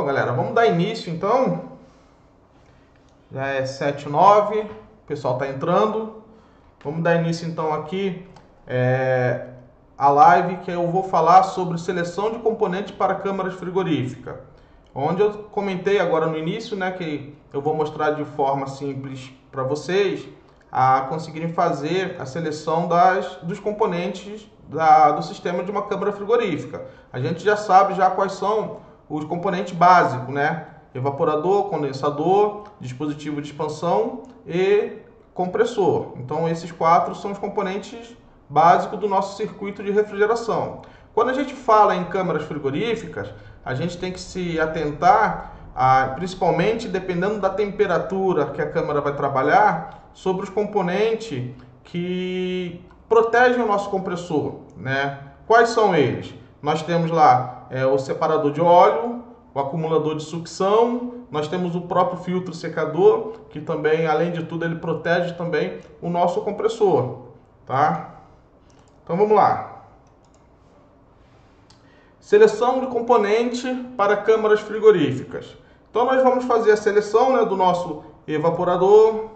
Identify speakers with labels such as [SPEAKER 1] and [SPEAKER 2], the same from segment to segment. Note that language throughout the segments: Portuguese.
[SPEAKER 1] Bom, galera, vamos dar início então. Já é 7h09, o pessoal está entrando. Vamos dar início então aqui a live que eu vou falar sobre seleção de componentes para câmaras frigoríficas. Onde eu comentei agora no início, né, que eu vou mostrar de forma simples para vocês a conseguirem fazer a seleção dos componentes do sistema de uma câmara frigorífica. A gente já sabe quais são os componentes básicos, né? Evaporador, condensador, dispositivo de expansão e compressor. Então esses 4 são os componentes básicos do nosso circuito de refrigeração. Quando a gente fala em câmaras frigoríficas, a gente tem que se atentar, principalmente dependendo da temperatura que a câmara vai trabalhar, sobre os componentes que protegem o nosso compressor, né? Quais são eles? Nós temos lá o separador de óleo, o acumulador de sucção, nós temos o próprio filtro secador, que também, além de tudo, ele protege também o nosso compressor, tá? Então vamos lá. Seleção de componente para câmaras frigoríficas. Então nós vamos fazer a seleção, né, do nosso evaporador,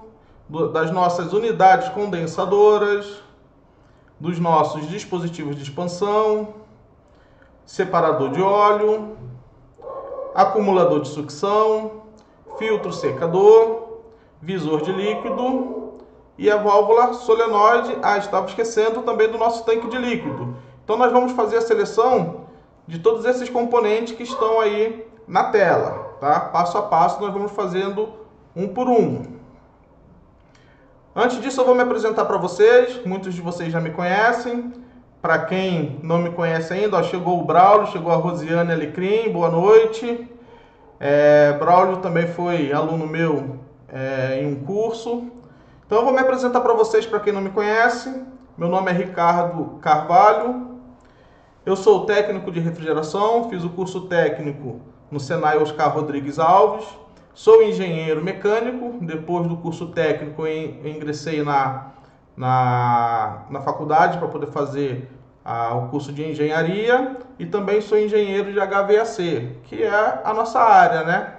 [SPEAKER 1] das nossas unidades condensadoras, dos nossos dispositivos de expansão, separador de óleo, acumulador de sucção, filtro secador, visor de líquido e a válvula solenoide. Estava esquecendo também do nosso tanque de líquido. Então nós vamos fazer a seleção de todos esses componentes que estão aí na tela, tá? Passo a passo nós vamos fazendo um por um. Antes disso eu vou me apresentar para vocês, muitos de vocês já me conhecem. Para quem não me conhece ainda, chegou o Braulio, chegou a Rosiane Alecrim, boa noite. Braulio também foi aluno meu em um curso. Então eu vou me apresentar para vocês, para quem não me conhece. Meu nome é Ricardo Carvalho, eu sou técnico de refrigeração, fiz o curso técnico no Senai Oscar Rodrigues Alves. Sou engenheiro mecânico, depois do curso técnico eu ingressei na faculdade para poder fazer o curso de engenharia e também sou engenheiro de HVAC, que é a nossa área, né?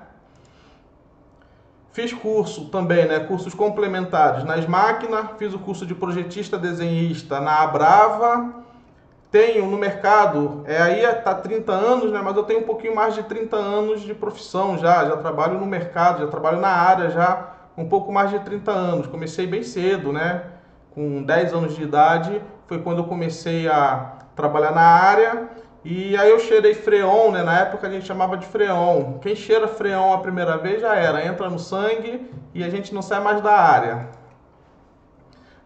[SPEAKER 1] Fiz curso também, né, cursos complementares na Máquina, fiz o curso de projetista desenhista na Abrava. Tenho no mercado, aí está 30 anos, né, mas eu tenho um pouquinho mais de 30 anos de profissão já trabalho no mercado, já trabalho na área já um pouco mais de 30 anos. Comecei bem cedo, né? Com 10 anos de idade foi quando eu comecei a trabalhar na área. E aí eu cheirei freon, né? Na época a gente chamava de freon. Quem cheira freon a primeira vez já entra no sangue e a gente não sai mais da área.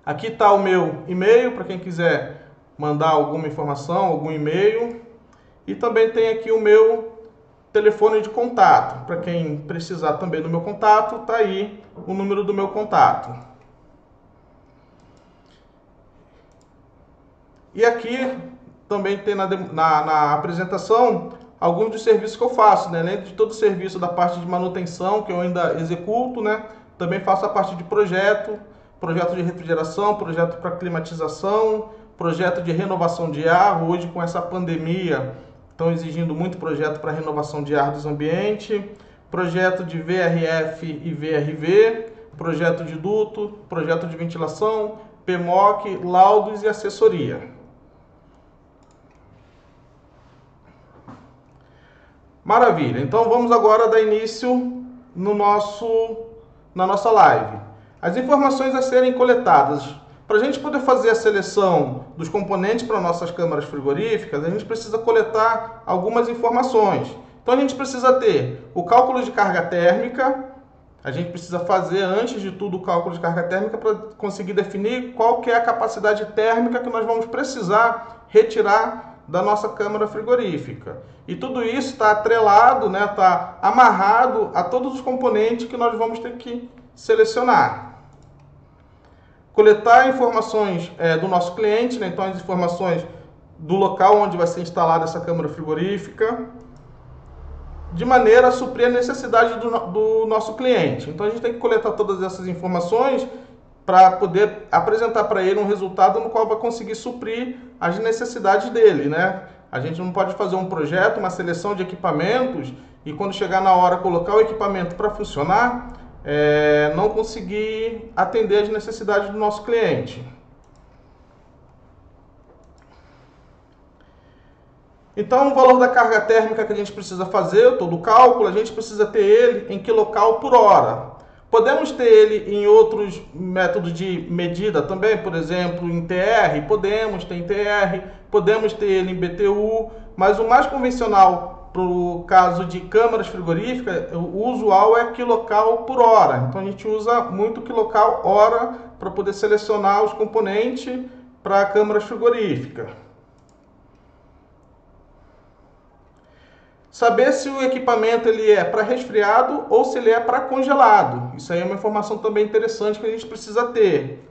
[SPEAKER 1] Aqui está o meu e-mail para quem quiser mandar alguma informação, algum e-mail. E também tem aqui o meu telefone de contato. Para quem precisar também do meu contato, está aí o número do meu contato. E aqui também tem na apresentação alguns dos serviços que eu faço, né? Além de todo o serviço da parte de manutenção que eu ainda executo, né? Também faço a parte de projeto de refrigeração, projeto para climatização, projeto de renovação de ar. Hoje, com essa pandemia, estão exigindo muito projeto para renovação de ar dos ambientes, projeto de VRF e VRV, projeto de duto, projeto de ventilação, PMOC, laudos e assessoria. Maravilha, então vamos agora dar início na nossa live. As informações a serem coletadas. Para a gente poder fazer a seleção dos componentes para nossas câmaras frigoríficas, a gente precisa coletar algumas informações. Então a gente precisa ter o cálculo de carga térmica, a gente precisa fazer antes de tudo o cálculo de carga térmica para conseguir definir qual que é a capacidade térmica que nós vamos precisar retirar da nossa câmara frigorífica. E tudo isso está atrelado, né, está amarrado a todos os componentes que nós vamos ter que selecionar. Coletar informações do nosso cliente, né, então as informações do local onde vai ser instalada essa câmara frigorífica, de maneira a suprir a necessidade do nosso cliente. Então a gente tem que coletar todas essas informações para poder apresentar para ele um resultado no qual vai conseguir suprir as necessidades dele, né? A gente não pode fazer um projeto, uma seleção de equipamentos e quando chegar na hora colocar o equipamento para funcionar, não conseguir atender as necessidades do nosso cliente. Então, o valor da carga térmica que a gente precisa fazer, todo o cálculo, a gente precisa ter ele em quilocal por hora. Podemos ter ele em outros métodos de medida também, por exemplo, em TR, podemos ter em TR, podemos ter ele em BTU, mas o mais convencional para o caso de câmaras frigoríficas, o usual é quilocal por hora. Então a gente usa muito quilocal hora para poder selecionar os componentes para câmaras frigoríficas. Saber se o equipamento ele é para resfriado ou se ele é para congelado. Isso aí é uma informação também interessante que a gente precisa ter.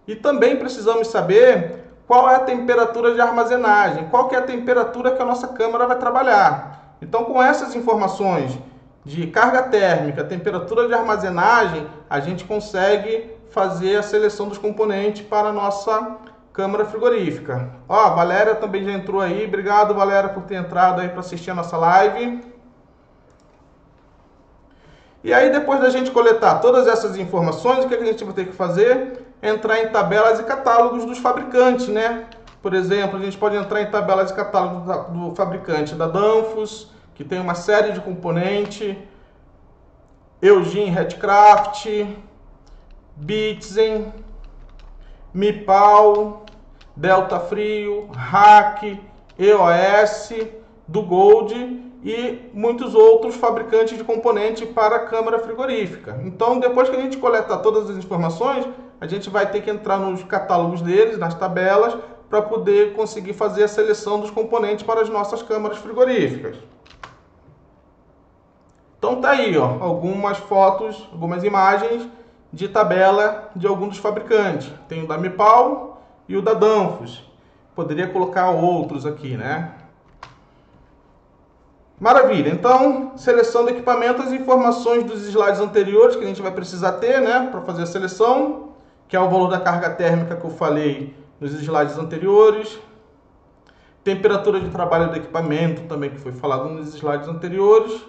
[SPEAKER 1] E também precisamos saber qual é a temperatura de armazenagem, qual que é a temperatura que a nossa câmara vai trabalhar. Então, com essas informações de carga térmica, temperatura de armazenagem, a gente consegue fazer a seleção dos componentes para a nossa câmara frigorífica. Ó, a Valéria também já entrou aí. Obrigado, Valéria, por ter entrado aí para assistir a nossa live. E aí, depois da gente coletar todas essas informações, o que a gente vai ter que fazer? Entrar em tabelas e catálogos dos fabricantes, né? Por exemplo, a gente pode entrar em tabelas e catálogos do fabricante da Danfoss, que tem uma série de componentes, Eugene Redcraft, Bitsen, Mipal, Delta Frio, Hack, EOS, do Gold e muitos outros fabricantes de componentes para a câmara frigorífica. Então, depois que a gente coletar todas as informações, a gente vai ter que entrar nos catálogos deles, nas tabelas, para poder conseguir fazer a seleção dos componentes para as nossas câmaras frigoríficas. Então tá aí, ó, algumas fotos, algumas imagens de tabela de alguns dos fabricantes. Tem o da Mipal e o da Danfoss. Poderia colocar outros aqui, né? Maravilha. Então, seleção do equipamento, as informações dos slides anteriores que a gente vai precisar ter, né, para fazer a seleção, que é o valor da carga térmica que eu falei nos slides anteriores. Temperatura de trabalho do equipamento também, que foi falado nos slides anteriores.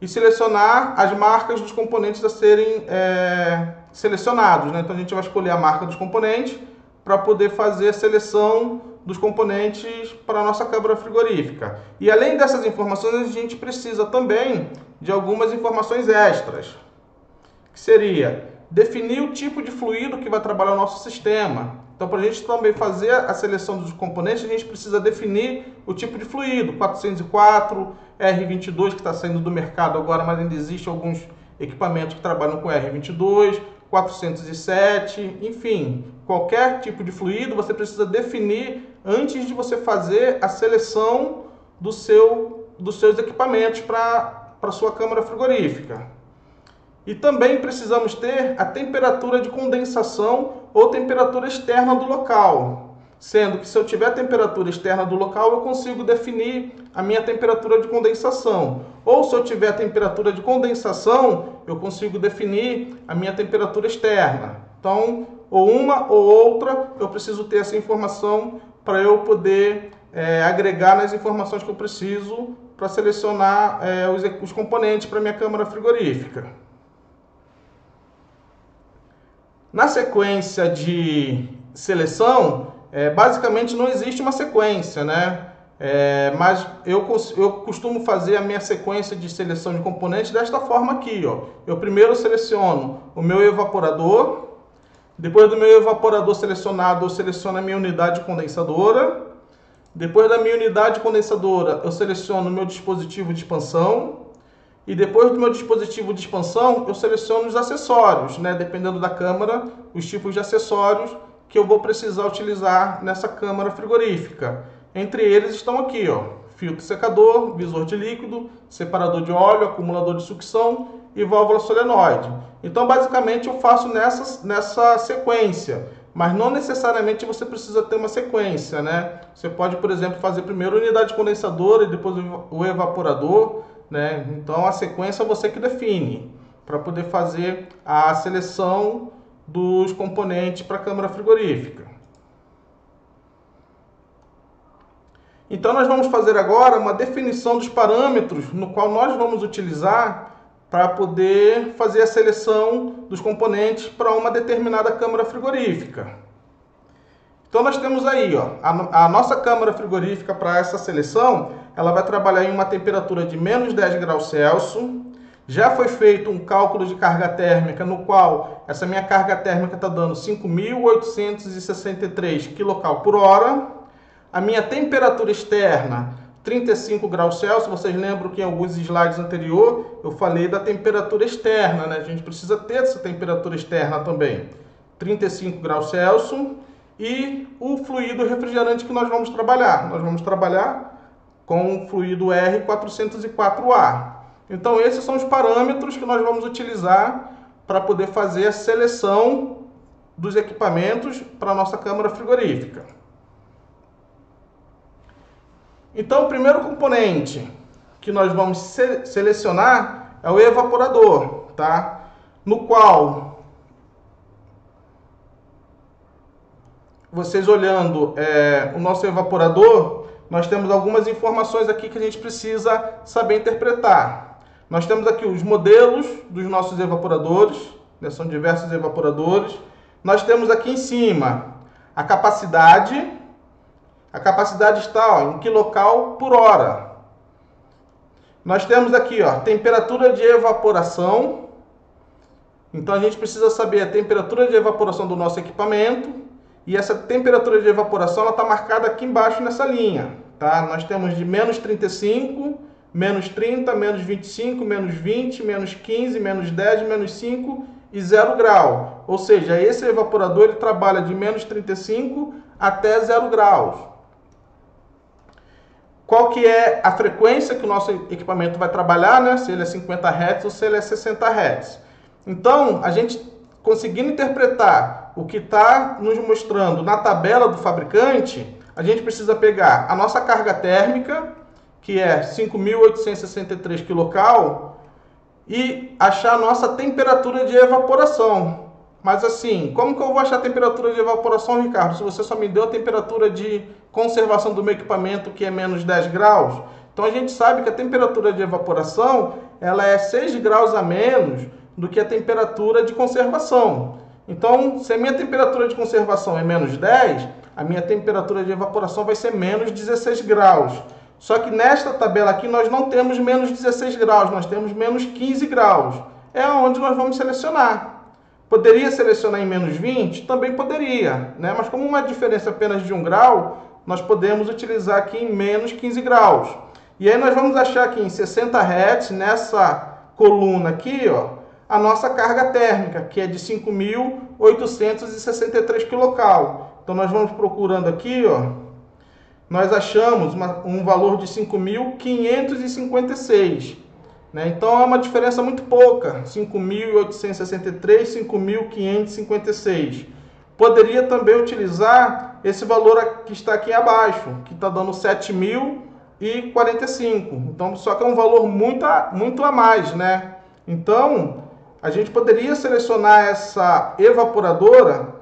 [SPEAKER 1] E selecionar as marcas dos componentes a serem selecionados, né? Então a gente vai escolher a marca dos componentes para poder fazer a seleção dos componentes para a nossa câmara frigorífica. E além dessas informações, a gente precisa também de algumas informações extras, que seria definir o tipo de fluido que vai trabalhar o nosso sistema. Então, para a gente também fazer a seleção dos componentes, a gente precisa definir o tipo de fluido, 404, R22, que está saindo do mercado agora, mas ainda existem alguns equipamentos que trabalham com R22, 407, enfim, qualquer tipo de fluido você precisa definir antes de você fazer a seleção dos seus equipamentos para a sua câmara frigorífica. E também precisamos ter a temperatura de condensação ou temperatura externa do local, sendo que se eu tiver a temperatura externa do local, eu consigo definir a minha temperatura de condensação. Ou se eu tiver a temperatura de condensação, eu consigo definir a minha temperatura externa. Então, ou uma ou outra, eu preciso ter essa informação para eu poder agregar nas informações que eu preciso para selecionar os componentes para minha câmara frigorífica. Na sequência de seleção, basicamente não existe uma sequência, né? Mas eu costumo fazer a minha sequência de seleção de componentes desta forma aqui, ó. Eu primeiro seleciono o meu evaporador, depois do meu evaporador selecionado, eu seleciono a minha unidade condensadora, depois da minha unidade condensadora, eu seleciono o meu dispositivo de expansão, e depois do meu dispositivo de expansão, eu seleciono os acessórios, né? Dependendo da câmara, os tipos de acessórios que eu vou precisar utilizar nessa câmara frigorífica. Entre eles estão aqui, ó, filtro secador, visor de líquido, separador de óleo, acumulador de sucção e válvula solenoide. Então, basicamente, eu faço nessa sequência, mas não necessariamente você precisa ter uma sequência, né? Você pode, por exemplo, fazer primeiro a unidade condensadora e depois o evaporador, né? Então a sequência é você que define para poder fazer a seleção dos componentes para a câmara frigorífica. Então nós vamos fazer agora uma definição dos parâmetros no qual nós vamos utilizar para poder fazer a seleção dos componentes para uma determinada câmara frigorífica. Então nós temos aí, ó, a nossa câmara frigorífica para essa seleção, ela vai trabalhar em uma temperatura de menos 10 graus Celsius. Já foi feito um cálculo de carga térmica, no qual essa minha carga térmica está dando 5.863 kcal por hora. A minha temperatura externa, 35 graus Celsius. Vocês lembram que em alguns slides anteriores eu falei da temperatura externa, né? A gente precisa ter essa temperatura externa também. 35 graus Celsius. E o fluido refrigerante que nós vamos trabalhar. Nós vamos trabalhar com o fluido R404A. Então esses são os parâmetros que nós vamos utilizar para poder fazer a seleção dos equipamentos para a nossa câmara frigorífica. Então o primeiro componente que nós vamos selecionar é o evaporador, tá? No qual vocês olhando o nosso evaporador, nós temos algumas informações aqui que a gente precisa saber interpretar. Nós temos aqui os modelos dos nossos evaporadores, né? São diversos evaporadores. Nós temos aqui em cima a capacidade. A capacidade está, ó, em kcal por hora. Nós temos aqui, ó, temperatura de evaporação. Então a gente precisa saber a temperatura de evaporação do nosso equipamento. E essa temperatura de evaporação está marcada aqui embaixo nessa linha. Tá? Nós temos de menos 35, menos 30, menos 25, menos 20, menos 15, menos 10, menos 5 e 0 grau. Ou seja, esse evaporador ele trabalha de menos 35 até 0 graus. Qual que é a frequência que o nosso equipamento vai trabalhar, né? Se ele é 50 Hz ou se ele é 60 Hz. Então, a gente conseguindo interpretar o que está nos mostrando na tabela do fabricante, a gente precisa pegar a nossa carga térmica, que é 5.863 kcal, e achar a nossa temperatura de evaporação. Mas assim, como que eu vou achar a temperatura de evaporação, Ricardo? Se você só me deu a temperatura de conservação do meu equipamento, que é menos 10 graus. Então a gente sabe que a temperatura de evaporação ela é 6 graus a menos do que a temperatura de conservação. Então, se a minha temperatura de conservação é menos 10, a minha temperatura de evaporação vai ser menos 16 graus. Só que nesta tabela aqui nós não temos menos 16 graus, nós temos menos 15 graus. É onde nós vamos selecionar. Poderia selecionar em menos 20? Também poderia, né? Mas como uma diferença apenas de 1 grau, nós podemos utilizar aqui em menos 15 graus. E aí nós vamos achar aqui em 60 Hz, nessa coluna aqui, ó, a nossa carga térmica, que é de 5.863 kcal. Então nós vamos procurando aqui, ó, nós achamos um valor de 5.556. Né? Então é uma diferença muito pouca, 5.863, 5.556. Poderia também utilizar esse valor que está aqui abaixo, que está dando 7.045. Então, só que é um valor muito a mais, né? Então, a gente poderia selecionar essa evaporadora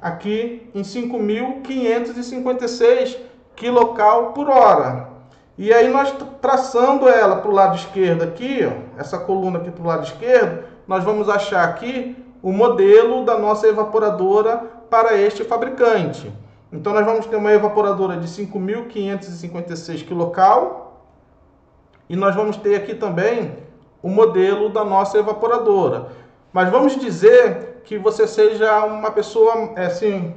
[SPEAKER 1] aqui em 5.556 kcal por hora. E aí nós traçando ela para o lado esquerdo aqui, ó, essa coluna aqui para o lado esquerdo, nós vamos achar aqui o modelo da nossa evaporadora para este fabricante. Então nós vamos ter uma evaporadora de 5.556 kcal e nós vamos ter aqui também o modelo da nossa evaporadora. Mas vamos dizer que você seja uma pessoa assim,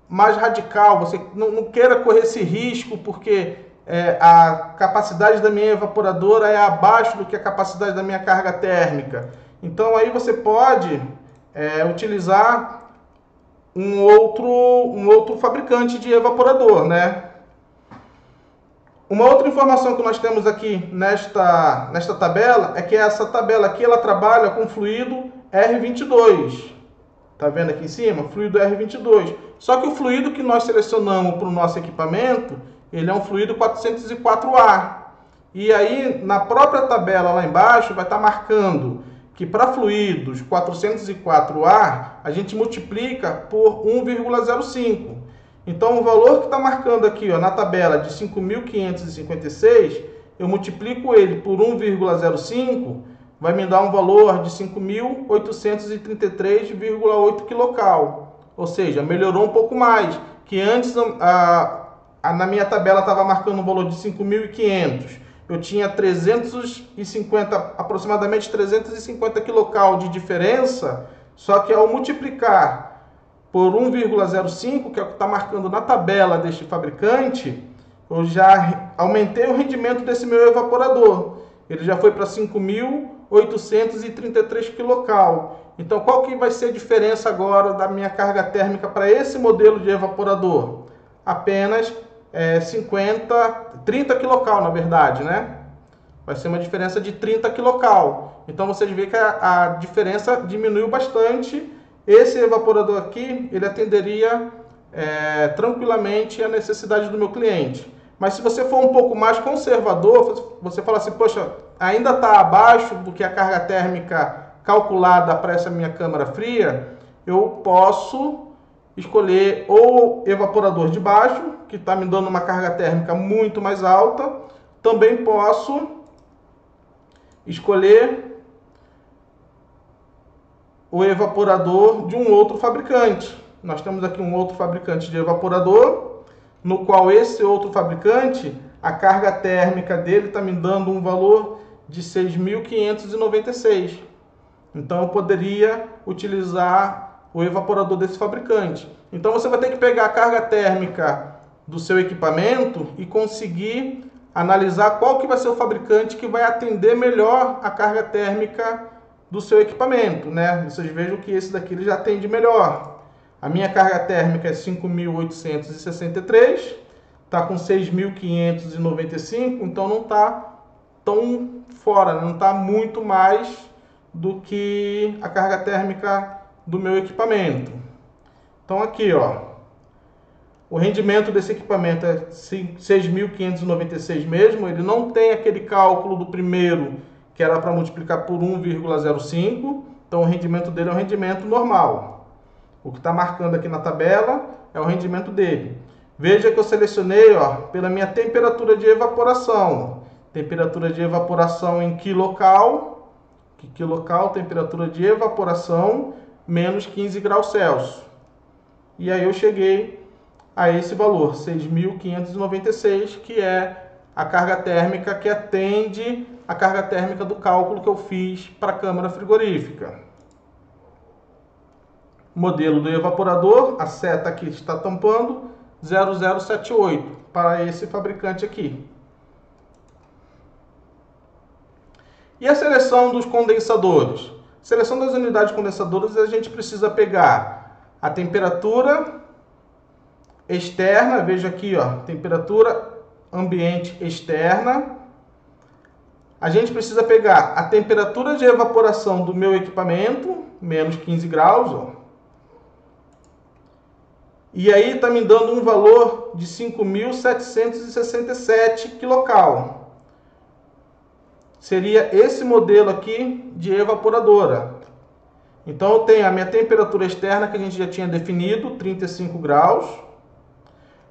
[SPEAKER 1] mais radical, você não queira correr esse risco porque a capacidade da minha evaporadora é abaixo do que a capacidade da minha carga térmica. Então aí você pode utilizar um outro fabricante de evaporador, né? Uma outra informação que nós temos aqui nesta tabela é que essa tabela aqui ela trabalha com fluido R22. Tá vendo aqui em cima? Fluido R22. Só que o fluido que nós selecionamos para o nosso equipamento, ele é um fluido 404A. E aí, na própria tabela lá embaixo, vai estar marcando que para fluidos 404A, a gente multiplica por 1,05. Então, o valor que está marcando aqui, ó, na tabela de 5.556, eu multiplico ele por 1,05, vai me dar um valor de 5.833,8 quilocal. Ou seja, melhorou um pouco mais, que antes na minha tabela estava marcando um valor de 5.500. Eu tinha aproximadamente 350 quilocal de diferença, só que ao multiplicar por 1,05, que é o que está marcando na tabela deste fabricante, eu já aumentei o rendimento desse meu evaporador. Ele já foi para 5.833 quilocal. Então, qual que vai ser a diferença agora da minha carga térmica para esse modelo de evaporador? Apenas 30 quilocal, na verdade, né? Vai ser uma diferença de 30 quilocal. Então, vocês veem que a diferença diminuiu bastante. Esse evaporador aqui, ele atenderia tranquilamente a necessidade do meu cliente. Mas se você for um pouco mais conservador, você fala assim, poxa, ainda está abaixo do que a carga térmica calculada para essa minha câmara fria, eu posso escolher ou evaporador de baixo, que está me dando uma carga térmica muito mais alta. Também posso escolher o evaporador de um outro fabricante. Nós temos aqui um outro fabricante de evaporador, no qual esse outro fabricante, a carga térmica dele está me dando um valor de 6.596. Então eu poderia utilizar o evaporador desse fabricante. Então você vai ter que pegar a carga térmica do seu equipamento e conseguir analisar qual que vai ser o fabricante que vai atender melhor a carga térmica do seu equipamento, né? Vocês vejam que esse daqui ele já atende melhor. A minha carga térmica é 5.863, está com 6.595, então não está tão fora, não está muito mais do que a carga térmica do meu equipamento. Então aqui, ó, o rendimento desse equipamento é 6.596 mesmo, ele não tem aquele cálculo do primeiro, que era para multiplicar por 1,05, então o rendimento dele é um rendimento normal. O que está marcando aqui na tabela é o rendimento dele. Veja que eu selecionei, ó, pela minha temperatura de evaporação. Temperatura de evaporação em quilocal. Quilocal, temperatura de evaporação, menos 15 graus Celsius. E aí eu cheguei a esse valor, 6.596, que é a carga térmica que atende a carga térmica do cálculo que eu fiz para a câmara frigorífica. Modelo do evaporador, a seta aqui está tampando, 0078, para esse fabricante aqui. E a seleção dos condensadores? Seleção das unidades condensadoras, a gente precisa pegar a temperatura externa, veja aqui, ó, temperatura ambiente externa. A gente precisa pegar a temperatura de evaporação do meu equipamento, menos 15 graus, ó. E aí está me dando um valor de 5.767 quilocal. Seria esse modelo aqui de evaporadora. Então eu tenho a minha temperatura externa que a gente já tinha definido, 35 graus.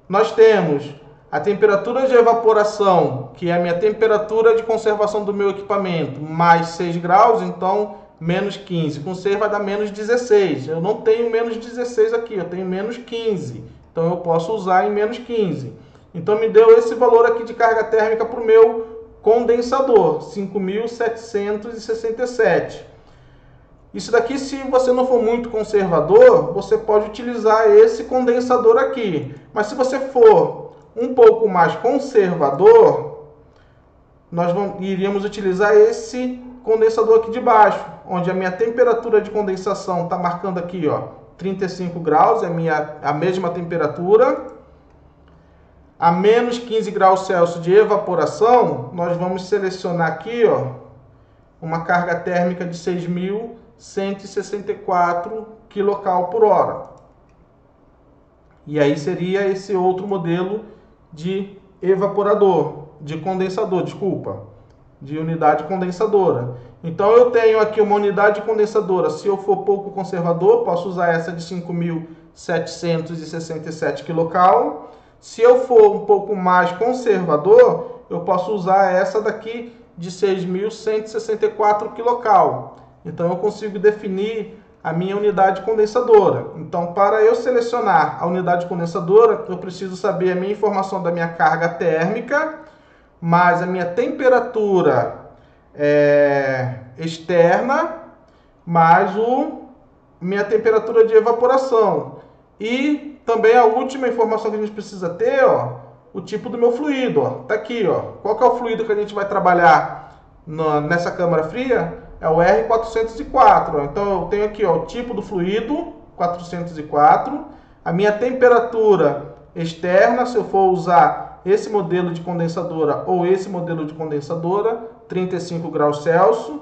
[SPEAKER 1] Nós temos a temperatura de evaporação, que é a minha temperatura de conservação do meu equipamento, mais 6 graus, então menos 15. Com 6 vai dar menos 16. Eu não tenho menos 16 aqui, eu tenho menos 15. Então eu posso usar em menos 15. Então me deu esse valor aqui de carga térmica para o meu condensador, 5.767. Isso daqui, se você não for muito conservador, você pode utilizar esse condensador aqui. Mas se você for um pouco mais conservador, nós iríamos utilizar esse condensador aqui de baixo, onde a minha temperatura de condensação está marcando aqui, ó, 35 graus, é a mesma temperatura. A menos 15 graus Celsius de evaporação, nós vamos selecionar aqui, ó, uma carga térmica de 6.164 kcal por hora. E aí seria esse outro modelo de evaporador, de condensador, desculpa, de unidade condensadora. Então eu tenho aqui uma unidade condensadora, se eu for pouco conservador, posso usar essa de 5.767 kcal. Se eu for um pouco mais conservador, eu posso usar essa daqui de 6.164 kcal. Então eu consigo definir a minha unidade condensadora. Então, para eu selecionar a unidade condensadora, eu preciso saber a minha informação da minha carga térmica, mais a minha temperatura externa, mais minha temperatura de evaporação. E também a última informação que a gente precisa ter, ó, o tipo do meu fluido. Ó. Tá aqui, ó. Qual que é o fluido que a gente vai trabalhar nessa câmara fria? É o R404. Ó. Então eu tenho aqui, ó, o tipo do fluido, 404. A minha temperatura externa, se eu for usar esse modelo de condensadora ou esse modelo de condensadora, 35 graus Celsius.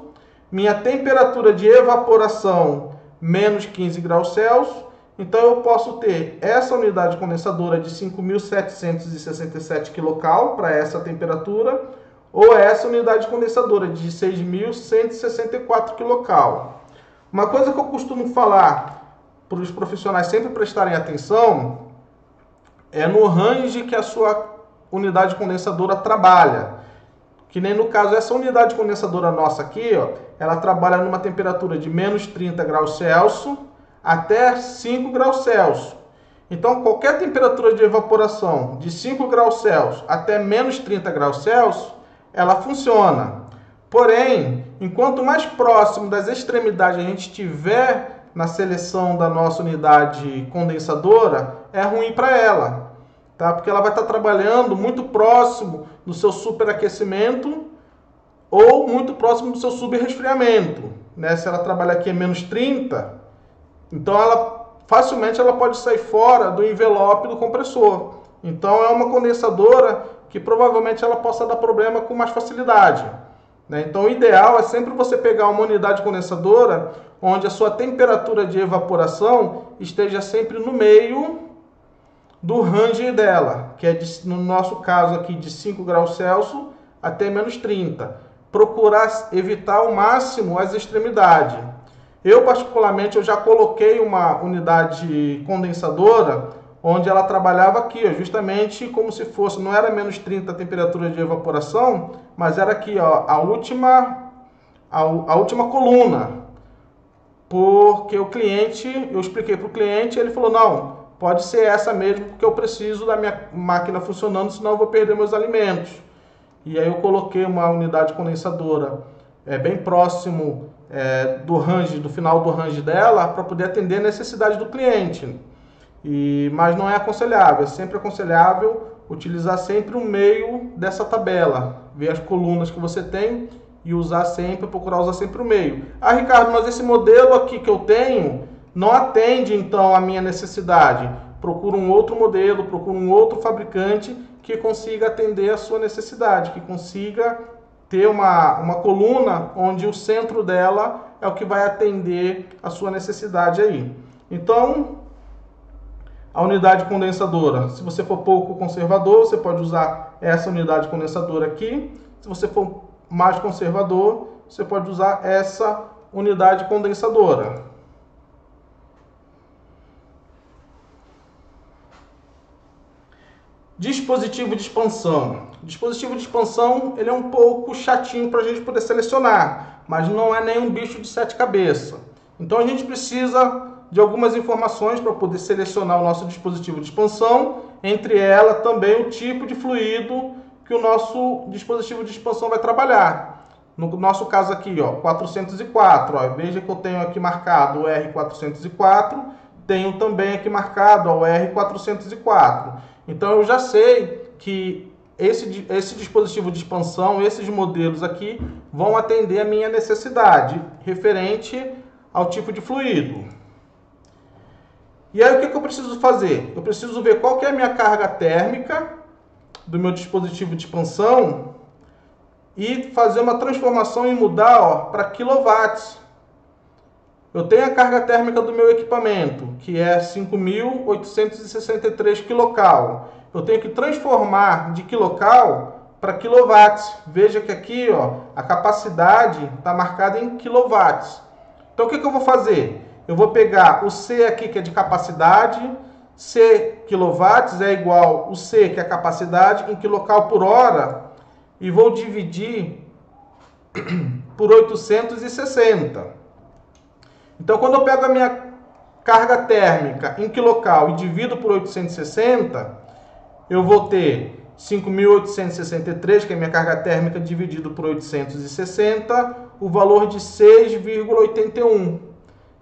[SPEAKER 1] Minha temperatura de evaporação, menos 15 graus Celsius. Então eu posso ter essa unidade condensadora de 5.767 kcal para essa temperatura, ou essa unidade condensadora de 6.164 kcal. Uma coisa que eu costumo falar para os profissionais sempre prestarem atenção é no range que a sua unidade condensadora trabalha. Que nem no caso, essa unidade condensadora nossa aqui, ó, ela trabalha numa temperatura de menos 30 graus Celsius até 5 graus Celsius. Então, qualquer temperatura de evaporação de 5 graus Celsius até menos 30 graus Celsius, ela funciona. Porém, enquanto mais próximo das extremidades a gente estiver na seleção da nossa unidade condensadora, é ruim para ela. Tá? Porque ela vai estar trabalhando muito próximo do seu superaquecimento ou muito próximo do seu subresfriamento. Né? Se ela trabalhar aqui a menos 30, então facilmente ela pode sair fora do envelope do compressor. Então é uma condensadora que provavelmente ela possa dar problema com mais facilidade. Né? Então o ideal é sempre você pegar uma unidade condensadora onde a sua temperatura de evaporação esteja sempre no meio do range dela, que é no nosso caso aqui de 5 graus Celsius até menos 30. Procurar evitar ao máximo as extremidades. Eu particularmente eu já coloquei uma unidade condensadora onde ela trabalhava aqui, ó, justamente como se fosse, não era menos 30 a temperatura de evaporação, mas era aqui, ó, a última coluna. Porque o cliente, eu expliquei para o cliente, ele falou, não, pode ser essa mesmo, porque eu preciso da minha máquina funcionando, senão eu vou perder meus alimentos. E aí eu coloquei uma unidade condensadora bem próximo do final do range dela, para poder atender a necessidade do cliente. Mas não é aconselhável, é sempre aconselhável utilizar sempre o meio dessa tabela, ver as colunas que você tem e procurar usar sempre o meio. Ah, Ricardo, mas esse modelo aqui que eu tenho não atende então a minha necessidade. Procura um outro modelo, procura um outro fabricante que consiga atender a sua necessidade, que consiga ter uma coluna onde o centro dela é o que vai atender a sua necessidade aí. Então, a unidade condensadora, se você for pouco conservador, você pode usar essa unidade condensadora aqui. Se você for mais conservador, você pode usar essa unidade condensadora. Dispositivo de expansão. O dispositivo de expansão ele é um pouco chatinho para a gente poder selecionar, mas não é nenhum bicho de 7 cabeças. Então a gente precisa de algumas informações para poder selecionar o nosso dispositivo de expansão, entre elas também o tipo de fluido que o nosso dispositivo de expansão vai trabalhar. No nosso caso aqui, ó, 404, ó, veja que eu tenho aqui marcado o R404, tenho também aqui marcado ó, o R404. Então eu já sei que esse dispositivo de expansão, esses modelos aqui, vão atender a minha necessidade referente ao tipo de fluido. E aí o que eu preciso fazer? Eu preciso ver qual que é a minha carga térmica do meu dispositivo de expansão e fazer uma transformação e mudar para quilowatts. Eu tenho a carga térmica do meu equipamento, que é 5.863 kcal. Eu tenho que transformar de kcal para quilowatts. Veja que aqui, ó, a capacidade está marcada em quilowatts. Então, o que eu vou fazer? Eu vou pegar o C aqui, que é de capacidade, C quilowatts é igual o C, que é a capacidade, em quilocal por hora, e vou dividir por 860. Então, quando eu pego a minha carga térmica em quilocal e divido por 860, eu vou ter 5.863, que é a minha carga térmica, dividido por 860, o valor de 6,81.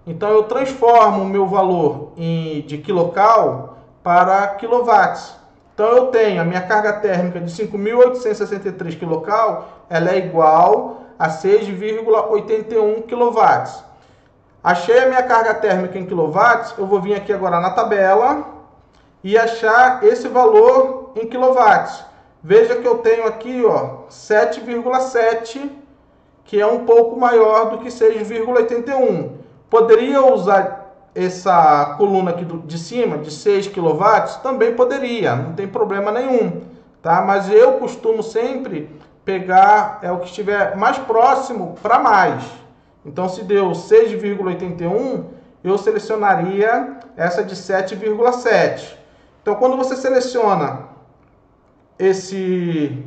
[SPEAKER 1] Então, eu transformo o meu valor de quilocal para quilowatts. Então, eu tenho a minha carga térmica de 5.863 quilocal, ela é igual a 6,81 quilowatts. Achei a minha carga térmica em quilowatts, eu vou vir aqui agora na tabela e achar esse valor em quilowatts. Veja que eu tenho aqui, ó, 7,7, que é um pouco maior do que 6,81. Poderia usar essa coluna aqui de cima, de 6 kW? Também poderia, não tem problema nenhum, tá? Mas eu costumo sempre pegar o que estiver mais próximo para mais. Então, se deu 6,81, eu selecionaria essa de 7,7. Então, quando você seleciona esse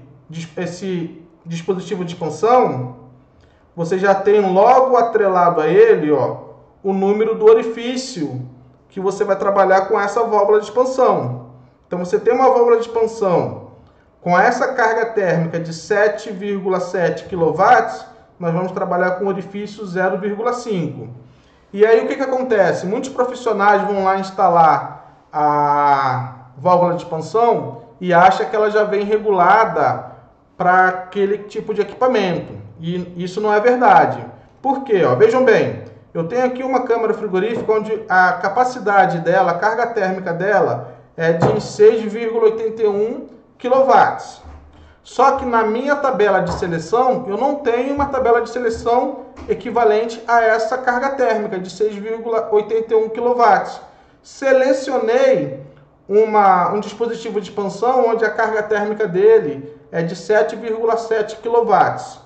[SPEAKER 1] dispositivo de expansão, você já tem logo atrelado a ele, ó, o número do orifício que você vai trabalhar com essa válvula de expansão. Então, você tem uma válvula de expansão com essa carga térmica de 7,7 kW, nós vamos trabalhar com orifício 0,5. E aí, o que acontece? Muitos profissionais vão lá instalar a válvula de expansão e acham que ela já vem regulada para aquele tipo de equipamento. E isso não é verdade. Por quê? Ó, vejam bem, eu tenho aqui uma câmara frigorífica onde a capacidade dela, a carga térmica dela, é de 6,81 kW. Só que na minha tabela de seleção, eu não tenho uma tabela de seleção equivalente a essa carga térmica de 6,81 kW. Selecionei um dispositivo de expansão onde a carga térmica dele é de 7,7 kW.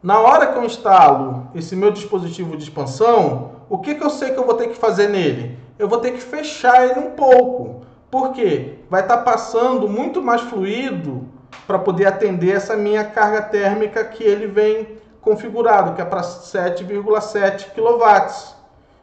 [SPEAKER 1] Na hora que eu instalo esse meu dispositivo de expansão, o que eu sei que eu vou ter que fazer nele? Eu vou ter que fechar ele um pouco. Por quê? Vai estar passando muito mais fluido para poder atender essa minha carga térmica que ele vem configurado, que é para 7,7 kW.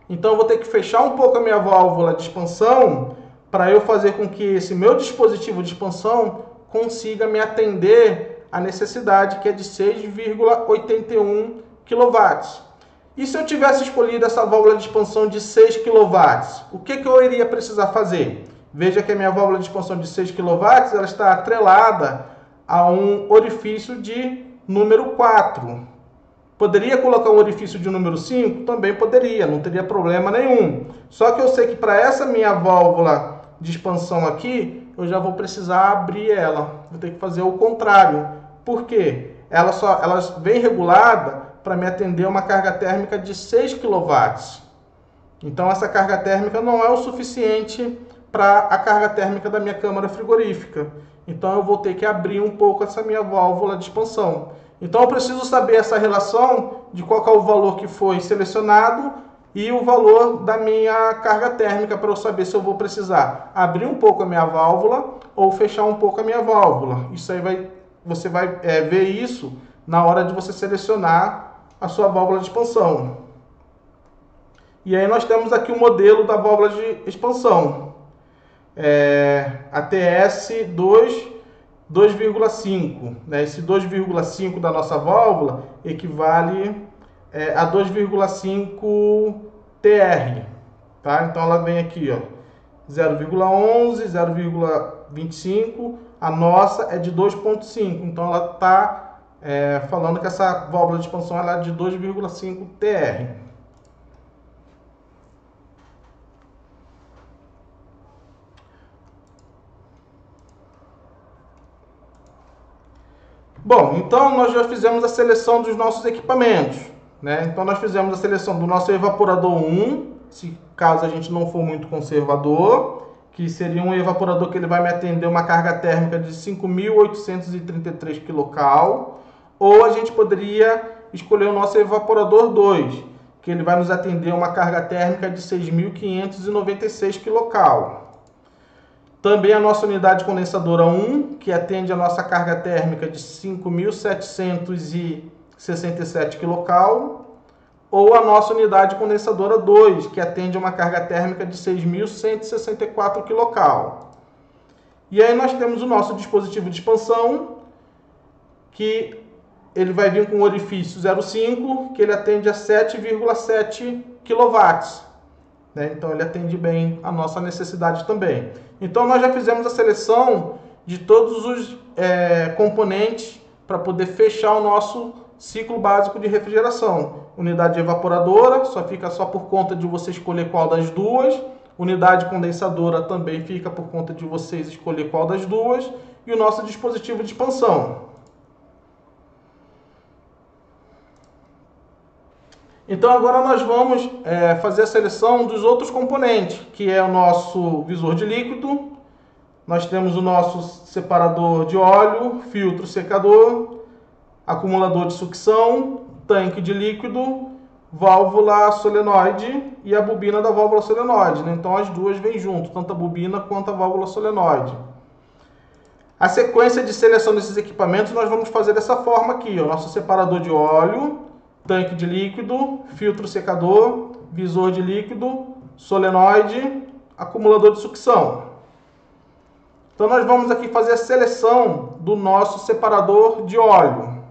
[SPEAKER 1] Então, eu vou ter que fechar um pouco a minha válvula de expansão para eu fazer com que esse meu dispositivo de expansão consiga me atender a necessidade, que é de 6,81 kW. E se eu tivesse escolhido essa válvula de expansão de 6 kW, o que eu iria precisar fazer? Veja que a minha válvula de expansão de 6 kW ela está atrelada a um orifício de número 4. Poderia colocar um orifício de número 5? Também poderia, não teria problema nenhum. Só que eu sei que para essa minha válvula de expansão aqui, eu já vou precisar abrir ela. Vou ter que fazer o contrário. Por quê? Ela vem regulada para me atender uma carga térmica de 6 kW. Então, essa carga térmica não é o suficiente para a carga térmica da minha câmara frigorífica. Então, eu vou ter que abrir um pouco essa minha válvula de expansão. Então, eu preciso saber essa relação de qual é o valor que foi selecionado e o valor da minha carga térmica para eu saber se eu vou precisar abrir um pouco a minha válvula ou fechar um pouco a minha válvula. Isso aí você vai ver isso na hora de você selecionar a sua válvula de expansão. E aí nós temos aqui o modelo da válvula de expansão. A TS 2,5. Né? Esse 2,5 da nossa válvula equivale a 2,5 TR. Tá? Então ela vem aqui, ó, 0,11, 0,25. A nossa é de 2,5. Então ela está falando que essa válvula de expansão ela é de 2,5 TR. Bom, então nós já fizemos a seleção dos nossos equipamentos, né? Então nós fizemos a seleção do nosso evaporador 1, se caso a gente não for muito conservador, que seria um evaporador que ele vai me atender uma carga térmica de 5.833 kcal, ou a gente poderia escolher o nosso evaporador 2, que ele vai nos atender uma carga térmica de 6.596 kcal. Também a nossa unidade condensadora 1, que atende a nossa carga térmica de 5.767 kcal, ou a nossa unidade condensadora 2, que atende a uma carga térmica de 6.164 kcal. E aí nós temos o nosso dispositivo de expansão, que ele vai vir com o orifício 0,5, que ele atende a 7,7 kW. Então ele atende bem a nossa necessidade também. Então nós já fizemos a seleção de todos os componentes para poder fechar o nosso ciclo básico de refrigeração. Unidade evaporadora, fica só por conta de você escolher qual das duas. Unidade condensadora também fica por conta de vocês escolher qual das duas. E o nosso dispositivo de expansão. Então agora nós vamos fazer a seleção dos outros componentes, que é o nosso visor de líquido. Nós temos o nosso separador de óleo, filtro secador, acumulador de sucção, tanque de líquido, válvula solenoide e a bobina da válvula solenoide. Então as duas vêm junto, tanto a bobina quanto a válvula solenoide. A sequência de seleção desses equipamentos nós vamos fazer dessa forma aqui, ó, nosso separador de óleo, tanque de líquido, filtro secador, visor de líquido, solenoide, acumulador de sucção. Então nós vamos aqui fazer a seleção do nosso separador de óleo.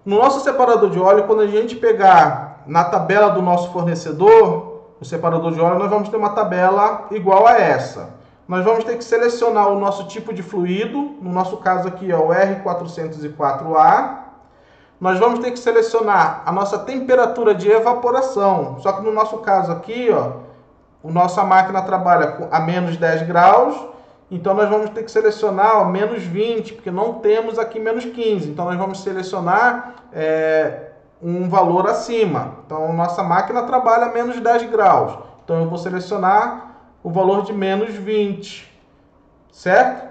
[SPEAKER 1] No nosso separador de óleo, quando a gente pegar na tabela do nosso fornecedor, o separador de óleo, nós vamos ter uma tabela igual a essa. Nós vamos ter que selecionar o nosso tipo de fluido, no nosso caso aqui é o R404A. Nós vamos ter que selecionar a nossa temperatura de evaporação. Só que no nosso caso aqui, ó, a nossa máquina trabalha a menos 10 graus. Então nós vamos ter que selecionar menos 20, porque não temos aqui menos 15. Então nós vamos selecionar um valor acima. Então nossa máquina trabalha a menos 10 graus. Então eu vou selecionar o valor de menos 20, certo?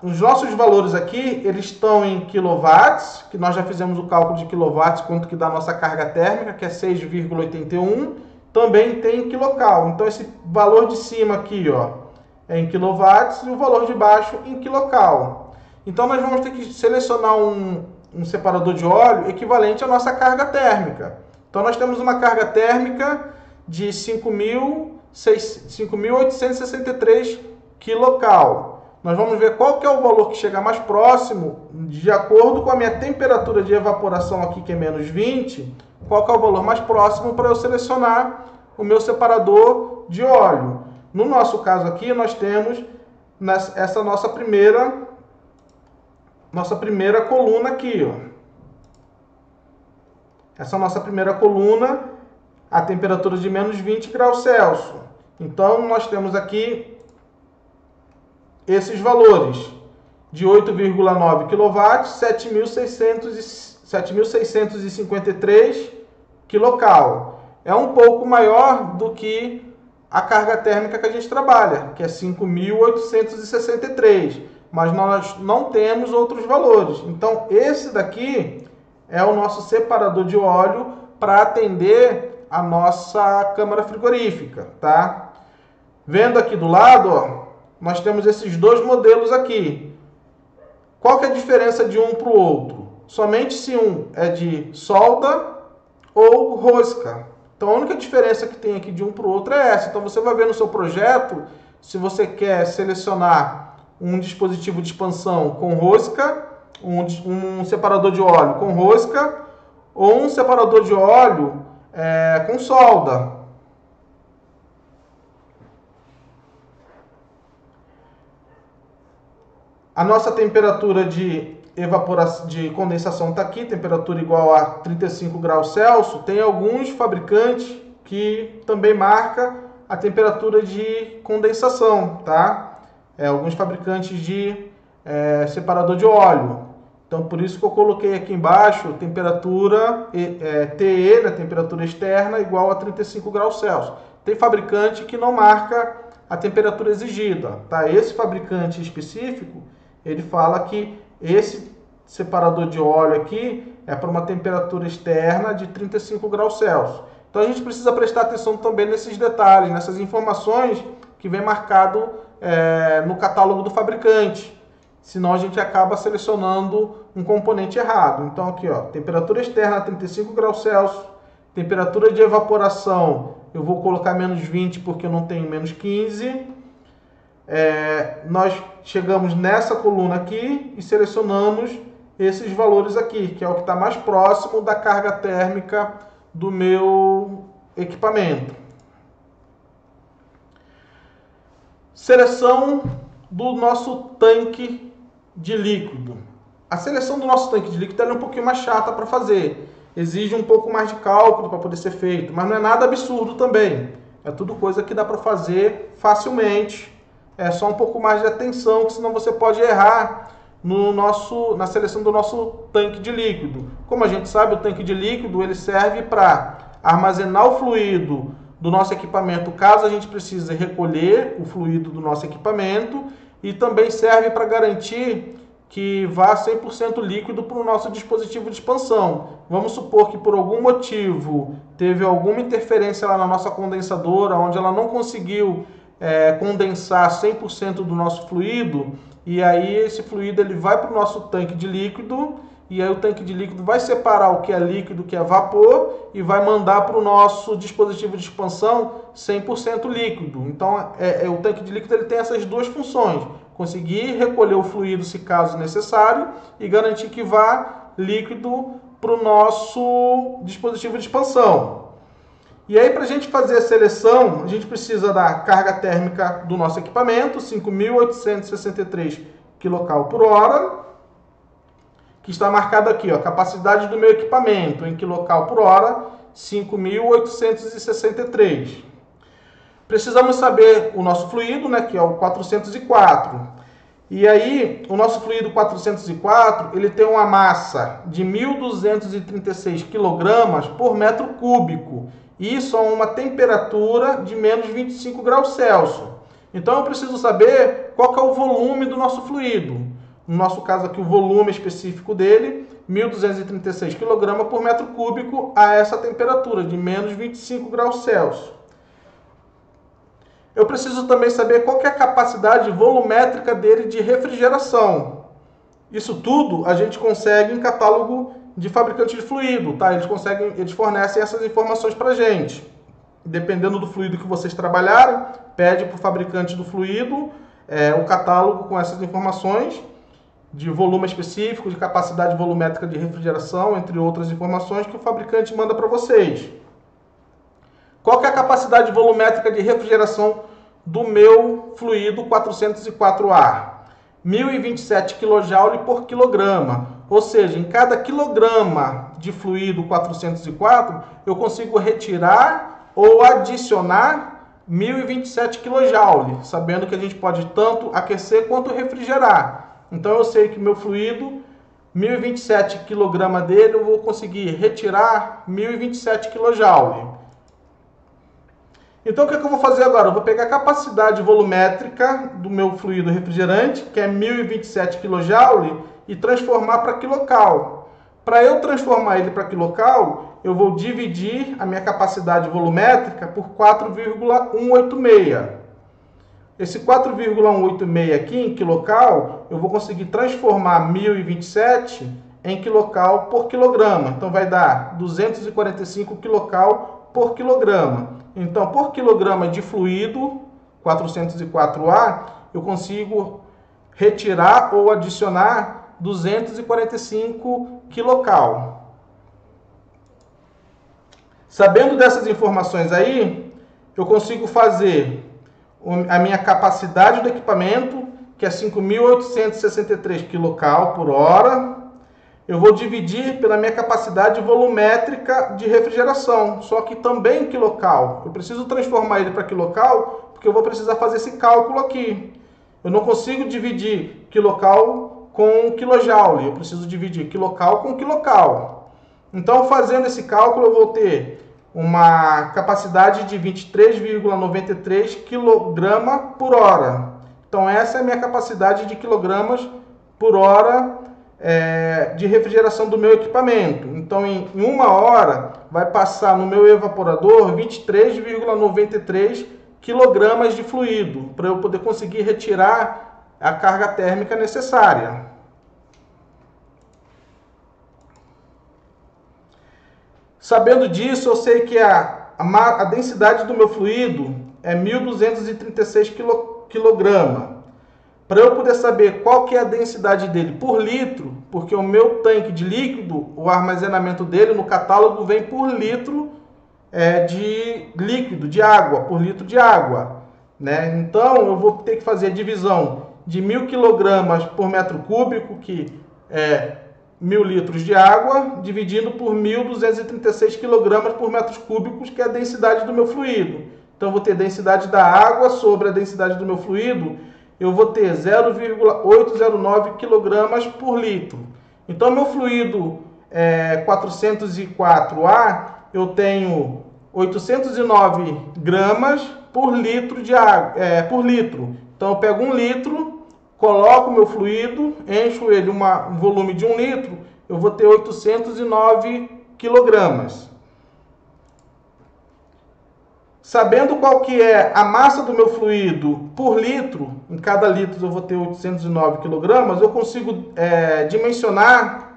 [SPEAKER 1] Os nossos valores aqui, eles estão em quilowatts, que nós já fizemos o cálculo de quilowatts, quanto que dá a nossa carga térmica, que é 6,81. Também tem em quilocal. Então esse valor de cima aqui, ó, é em quilowatts e o valor de baixo em quilocal. Então nós vamos ter que selecionar um separador de óleo equivalente à nossa carga térmica. Então nós temos uma carga térmica de 5.863 quilocal. Nós vamos ver qual que é o valor que chega mais próximo, de acordo com a minha temperatura de evaporação aqui, que é menos 20, qual que é o valor mais próximo para eu selecionar o meu separador de óleo. No nosso caso aqui, nós temos essa nossa primeira coluna aqui, ó. Essa nossa primeira coluna, a temperatura de menos 20 graus Celsius. Então, nós temos aqui esses valores de 8,9 kW, 7.653 kcal. É um pouco maior do que a carga térmica que a gente trabalha, que é 5.863, mas nós não temos outros valores. Então, esse daqui é o nosso separador de óleo para atender a nossa câmara frigorífica, tá? Vendo aqui do lado, ó, nós temos esses dois modelos aqui. Qual que é a diferença de um para o outro? Somente se um é de solda ou rosca. Então a única diferença que tem aqui de um para o outro é essa. Então você vai ver no seu projeto, se você quer selecionar um dispositivo de expansão com rosca, um separador de óleo com rosca, ou um separador de óleo com solda. A nossa temperatura de evaporação, de condensação está aqui, temperatura igual a 35 graus Celsius. Tem alguns fabricantes que também marca a temperatura de condensação, tá? Alguns fabricantes de separador de óleo. Então, por isso que eu coloquei aqui embaixo temperatura TE, né, temperatura externa, igual a 35 graus Celsius. Tem fabricante que não marca a temperatura exigida, tá? Esse fabricante específico, ele fala que esse separador de óleo aqui é para uma temperatura externa de 35 graus Celsius. Então a gente precisa prestar atenção também nesses detalhes, nessas informações que vem marcado no catálogo do fabricante. Senão a gente acaba selecionando um componente errado. Então aqui, ó, temperatura externa 35 graus Celsius, temperatura de evaporação eu vou colocar menos 20 porque eu não tenho menos 15. Nós chegamos nessa coluna aqui e selecionamos esses valores aqui, que é o que está mais próximo da carga térmica do meu equipamento. Seleção do nosso tanque de líquido. A seleção do nosso tanque de líquido é um pouquinho mais chata para fazer. Exige um pouco mais de cálculo para poder ser feito, mas não é nada absurdo também. É tudo coisa que dá para fazer facilmente. É só um pouco mais de atenção, que senão você pode errar na seleção do nosso tanque de líquido. Como a gente sabe, o tanque de líquido ele serve para armazenar o fluido do nosso equipamento, caso a gente precise recolher o fluido do nosso equipamento, e também serve para garantir que vá 100% líquido para o nosso dispositivo de expansão. Vamos supor que por algum motivo teve alguma interferência lá na nossa condensadora, onde ela não conseguiu condensar 100% do nosso fluido, e aí esse fluido ele vai para o nosso tanque de líquido, e aí o tanque de líquido vai separar o que é líquido, o que é vapor, e vai mandar para o nosso dispositivo de expansão 100% líquido. Então o tanque de líquido ele tem essas duas funções: conseguir recolher o fluido se caso necessário e garantir que vá líquido para o nosso dispositivo de expansão. E aí, para a gente fazer a seleção, a gente precisa da carga térmica do nosso equipamento, 5.863 kcal/hora, que está marcado aqui, ó, capacidade do meu equipamento em kcal/hora, 5.863. Precisamos saber o nosso fluido, né, que é o 404. E aí, o nosso fluido 404, ele tem uma massa de 1.236 kg por metro cúbico. Isso a uma temperatura de menos 25 graus Celsius. Então eu preciso saber qual que é o volume do nosso fluido. No nosso caso aqui, o volume específico dele, 1.236 kg por metro cúbico a essa temperatura de menos 25 graus Celsius. Eu preciso também saber qual que é a capacidade volumétrica dele de refrigeração. Isso tudo a gente consegue em catálogo de fabricante de fluido, tá? Eles fornecem essas informações para a gente. Dependendo do fluido que vocês trabalharam, pede para o fabricante do fluido o catálogo com essas informações de volume específico, de capacidade volumétrica de refrigeração, entre outras informações que o fabricante manda para vocês. Qual que é a capacidade volumétrica de refrigeração do meu fluido 404A? 1.027 kJ por quilograma. Ou seja, em cada quilograma de fluido 404, eu consigo retirar ou adicionar 1.027 kJ, sabendo que a gente pode tanto aquecer quanto refrigerar. Então eu sei que meu fluido, 1.027 kg dele, eu vou conseguir retirar 1.027 kJ. Então o que eu vou fazer agora? Eu vou pegar a capacidade volumétrica do meu fluido refrigerante, que é 1.027 kJ, e transformar para quilocal. Para eu transformar ele para quilocal, eu vou dividir a minha capacidade volumétrica por 4,186. Esse 4,186 aqui em quilocal, eu vou conseguir transformar 1.027 em quilocal por quilograma. Então vai dar 245 quilocal por quilograma. Então, por quilograma de fluido 404A, eu consigo retirar ou adicionar 245 quilocal. Sabendo dessas informações aí, eu consigo fazer a minha capacidade do equipamento, que é 5.863 kcal/hora. Eu vou dividir pela minha capacidade volumétrica de refrigeração, só que também em quilocal. Eu preciso transformar ele para quilocal, porque eu vou precisar fazer esse cálculo aqui. Eu não consigo dividir quilocal com quilojoule, eu preciso dividir quilocal com quilocal. Então, fazendo esse cálculo, eu vou ter uma capacidade de 23,93 kg por hora. Então essa é a minha capacidade de quilogramas por hora de refrigeração do meu equipamento. Então em 1 hora vai passar no meu evaporador 23,93 kg de fluido, para eu poder conseguir retirar a carga térmica necessária. Sabendo disso, eu sei que a densidade do meu fluido é 1.236 kg. Para eu poder saber qual que é a densidade dele por litro, porque o meu tanque de líquido, o armazenamento dele no catálogo vem por litro de líquido, de água, por litro de água, né? Então eu vou ter que fazer a divisão de 1.000 kg por metro cúbico, que é 1.000 litros de água, dividindo por 1.236 kg por metros cúbicos, que é a densidade do meu fluido. Então eu vou ter a densidade da água sobre a densidade do meu fluido, eu vou ter 0,809 kg por litro. Então meu fluido 404A, eu tenho 809 gramas por litro de água, por litro. Então eu pego 1 litro, coloco o meu fluido, encho ele um volume de 1 litro, eu vou ter 809 quilogramas. Sabendo qual que é a massa do meu fluido por litro, em cada litro eu vou ter 809 quilogramas, eu consigo dimensionar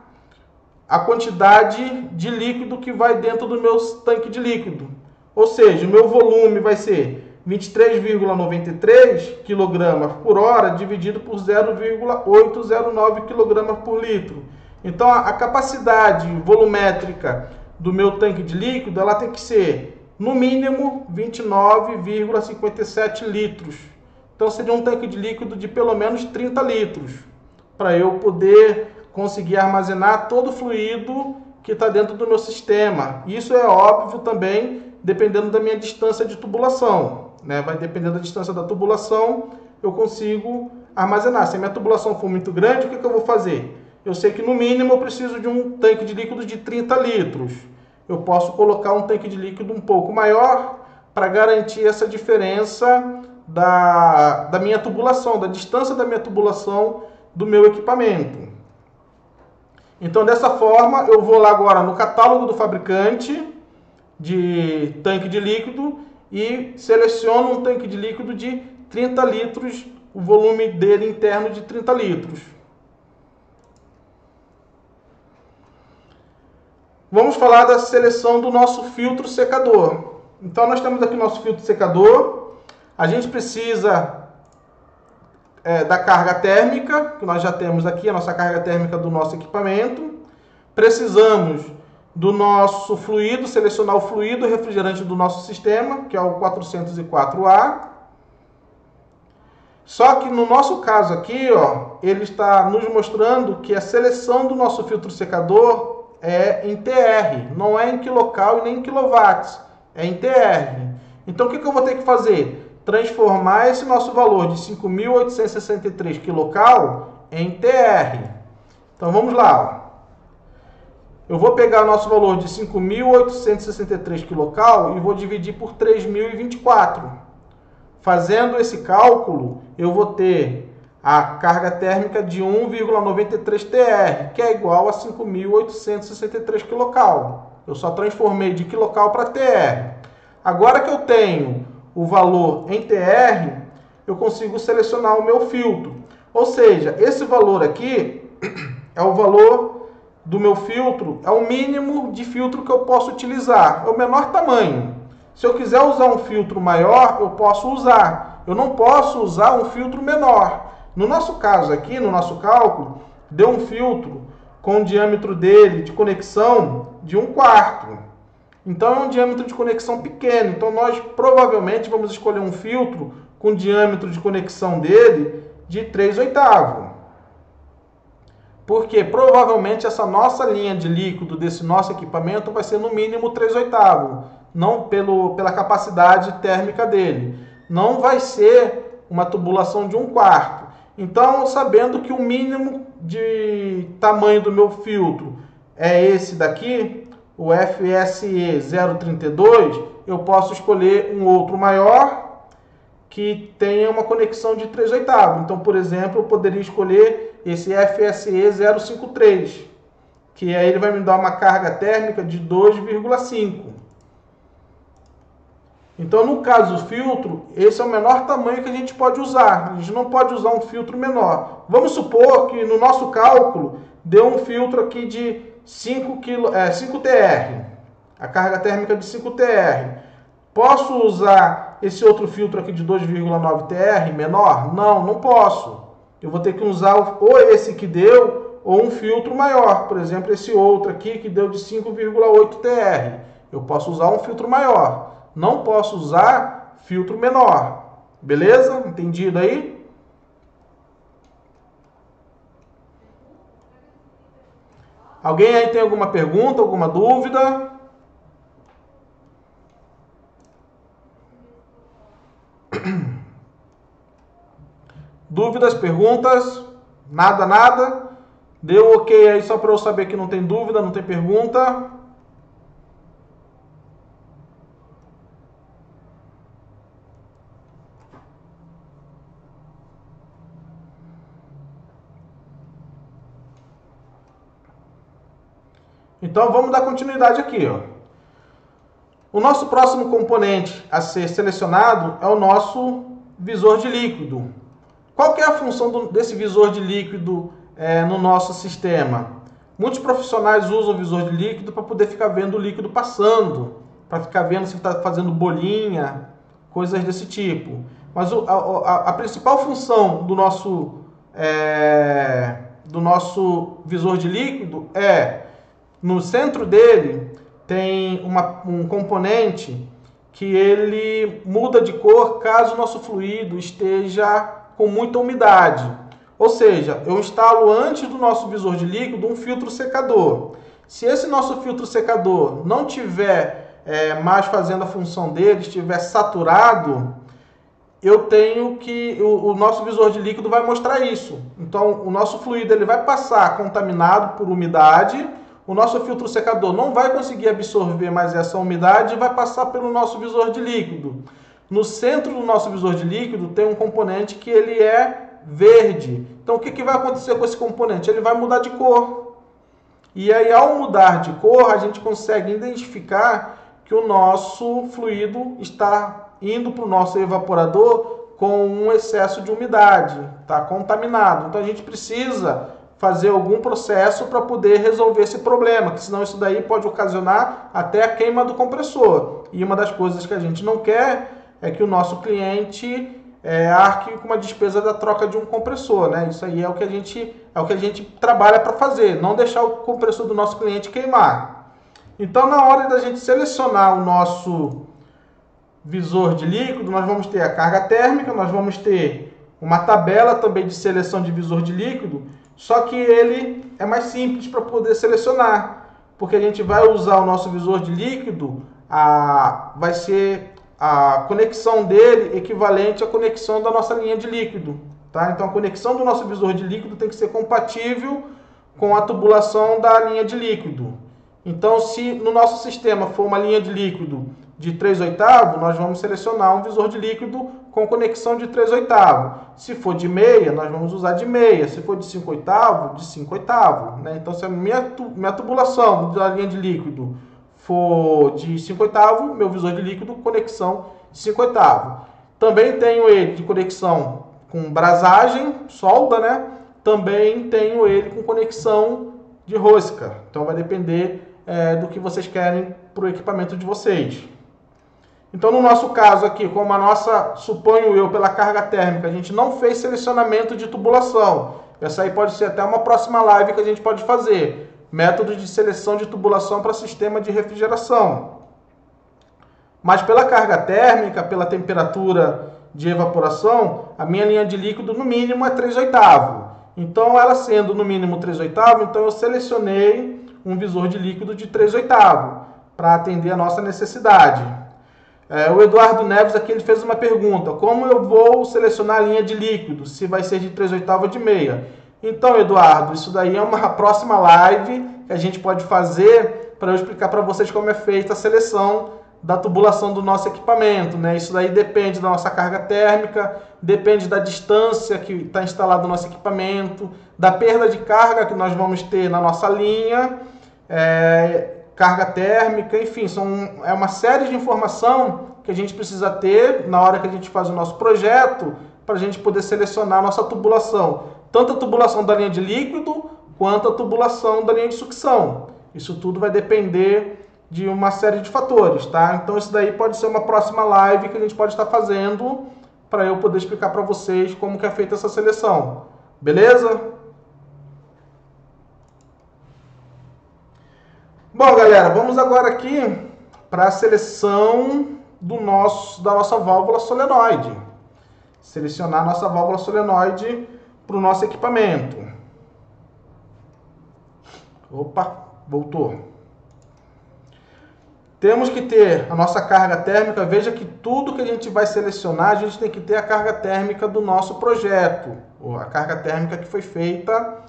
[SPEAKER 1] a quantidade de líquido que vai dentro do meu tanque de líquido. Ou seja, o meu volume vai ser 23,93 kg por hora dividido por 0,809 kg por litro. Então a capacidade volumétrica do meu tanque de líquido ela tem que ser no mínimo 29,57 litros. Então seria um tanque de líquido de pelo menos 30 litros para eu poder conseguir armazenar todo o fluido que está dentro do meu sistema. Isso é óbvio também dependendo da minha distância de tubulação, né? Vai depender da distância da tubulação, eu consigo armazenar. Se a minha tubulação for muito grande, o que eu vou fazer? Eu sei que no mínimo eu preciso de um tanque de líquido de 30 litros. Eu posso colocar um tanque de líquido um pouco maior para garantir essa diferença da minha tubulação, da distância da minha tubulação do meu equipamento. Então, dessa forma, eu vou lá agora no catálogo do fabricante de tanque de líquido e seleciono um tanque de líquido de 30 litros, o volume dele interno de 30 litros. Vamos falar da seleção do nosso filtro secador. Então, nós temos aqui o nosso filtro secador. A gente precisa da carga térmica, que nós já temos aqui, a nossa carga térmica do nosso equipamento. Precisamos do nosso fluido, selecionar o fluido refrigerante do nosso sistema, que é o 404A. Só que no nosso caso aqui, ó, ele está nos mostrando que a seleção do nosso filtro secador é em TR, não é em quilocal e nem em quilowatts, é em TR. Então o que eu vou ter que fazer? Transformar esse nosso valor de 5.863 quilocal em TR. Então vamos lá. Eu vou pegar o nosso valor de 5.863 quilocal e vou dividir por 3.024. Fazendo esse cálculo, eu vou ter a carga térmica de 1,93 TR, que é igual a 5.863 quilocal. Eu só transformei de quilocal para TR. Agora que eu tenho o valor em TR, eu consigo selecionar o meu filtro. Ou seja, esse valor aqui é o valor do meu filtro, é o mínimo de filtro que eu posso utilizar, é o menor tamanho. Se eu quiser usar um filtro maior, eu posso usar. Eu não posso usar um filtro menor. No nosso caso aqui, no nosso cálculo, deu um filtro com o diâmetro dele de conexão de 1/4. Então é um diâmetro de conexão pequeno. Então nós provavelmente vamos escolher um filtro com diâmetro de conexão dele de 3/8. Porque provavelmente essa nossa linha de líquido desse nosso equipamento vai ser no mínimo 3/8, não pela capacidade térmica dele. Não vai ser uma tubulação de 1/4. Então, sabendo que o mínimo de tamanho do meu filtro é esse daqui, o FSE 032, eu posso escolher um outro maior que tenha uma conexão de 3/8. Então, por exemplo, eu poderia escolher esse FSE 053, que aí ele vai me dar uma carga térmica de 2,5. Então, no caso do filtro, esse é o menor tamanho que a gente pode usar. A gente não pode usar um filtro menor. Vamos supor que no nosso cálculo deu um filtro aqui de 5 TR. A carga térmica de 5 TR. Posso usar esse outro filtro aqui de 2,9 TR menor? Não, não posso. Eu vou ter que usar ou esse que deu ou um filtro maior. Por exemplo, esse outro aqui que deu de 5,8 TR. Eu posso usar um filtro maior. Não posso usar filtro menor. Beleza? Entendido aí? Alguém aí tem alguma pergunta, alguma dúvida? Dúvidas, perguntas? Nada, nada? Deu ok aí só para eu saber que não tem dúvida, não tem pergunta? Então vamos dar continuidade aqui, ó. O nosso próximo componente a ser selecionado é o nosso visor de líquido. Qual que é a função desse visor de líquido no nosso sistema? Muitos profissionais usam o visor de líquido para poder ficar vendo o líquido passando, para ficar vendo se está fazendo bolinha, coisas desse tipo. Mas a principal função do nosso visor de líquido é, no centro dele, tem um componente que ele muda de cor caso o nosso fluido esteja com muita umidade. Ou seja, eu instalo antes do nosso visor de líquido um filtro secador. Se esse nosso filtro secador não tiver mais fazendo a função dele, estiver saturado, eu tenho que o nosso visor de líquido vai mostrar isso. Então, o nosso fluido ele vai passar contaminado por umidade. O nosso filtro secador não vai conseguir absorver mais essa umidade e vai passar pelo nosso visor de líquido. No centro do nosso visor de líquido tem um componente que ele é verde. Então, o que vai acontecer com esse componente? Ele vai mudar de cor. E aí, ao mudar de cor, a gente consegue identificar que o nosso fluido está indo para o nosso evaporador com um excesso de umidade, está contaminado. Então, a gente precisa fazer algum processo para poder resolver esse problema, que senão isso daí pode ocasionar até a queima do compressor. E uma das coisas que a gente não quer é que o nosso cliente arque com uma despesa da troca de um compressor, né? Isso aí é o que a gente trabalha para fazer, não deixar o compressor do nosso cliente queimar. Então, na hora da gente selecionar o nosso visor de líquido, nós vamos ter a carga térmica, nós vamos ter uma tabela também de seleção de visor de líquido. Só que ele é mais simples para poder selecionar, porque a gente vai usar o nosso visor de líquido, vai ser a conexão dele equivalente à conexão da nossa linha de líquido. Tá? Então a conexão do nosso visor de líquido tem que ser compatível com a tubulação da linha de líquido. Então, se no nosso sistema for uma linha de líquido de 3/8, nós vamos selecionar um visor de líquido com conexão de 3/8. Se for de meia, nós vamos usar de meia. Se for de 5/8, de 5/8. Né? Então, se a minha tubulação da linha de líquido for de 5/8, meu visor de líquido conexão de 5/8. Também tenho ele de conexão com brasagem, solda, né? Também tenho ele com conexão de rosca. Então, vai depender do que vocês querem para o equipamento de vocês. Então, no nosso caso aqui, como a nossa, suponho eu, pela carga térmica, a gente não fez selecionamento de tubulação. Essa aí pode ser até uma próxima live que a gente pode fazer. Método de seleção de tubulação para sistema de refrigeração. Mas pela carga térmica, pela temperatura de evaporação, a minha linha de líquido no mínimo é 3/8. Então, ela sendo no mínimo 3/8, então eu selecionei um visor de líquido de 3/8 para atender a nossa necessidade. O Eduardo Neves aqui ele fez uma pergunta: como eu vou selecionar a linha de líquido, se vai ser de 3/8 ou de meia? Então, Eduardo, isso daí é uma próxima live que a gente pode fazer para eu explicar para vocês como é feita a seleção da tubulação do nosso equipamento, né? Isso daí depende da nossa carga térmica, depende da distância que está instalado o nosso equipamento, da perda de carga que nós vamos ter na nossa linha, carga térmica, enfim, é uma série de informação que a gente precisa ter na hora que a gente faz o nosso projeto para a gente poder selecionar a nossa tubulação, tanto a tubulação da linha de líquido quanto a tubulação da linha de sucção. Isso tudo vai depender de uma série de fatores, tá? Então isso daí pode ser uma próxima live que a gente pode estar fazendo para eu poder explicar para vocês como que é feita essa seleção. Beleza? Bom, galera, vamos agora aqui para a seleção da nossa válvula solenoide. Selecionar a nossa válvula solenoide para o nosso equipamento. Opa, voltou. Temos que ter a nossa carga térmica. Veja que tudo que a gente vai selecionar, a gente tem que ter a carga térmica do nosso projeto. A carga térmica que foi feita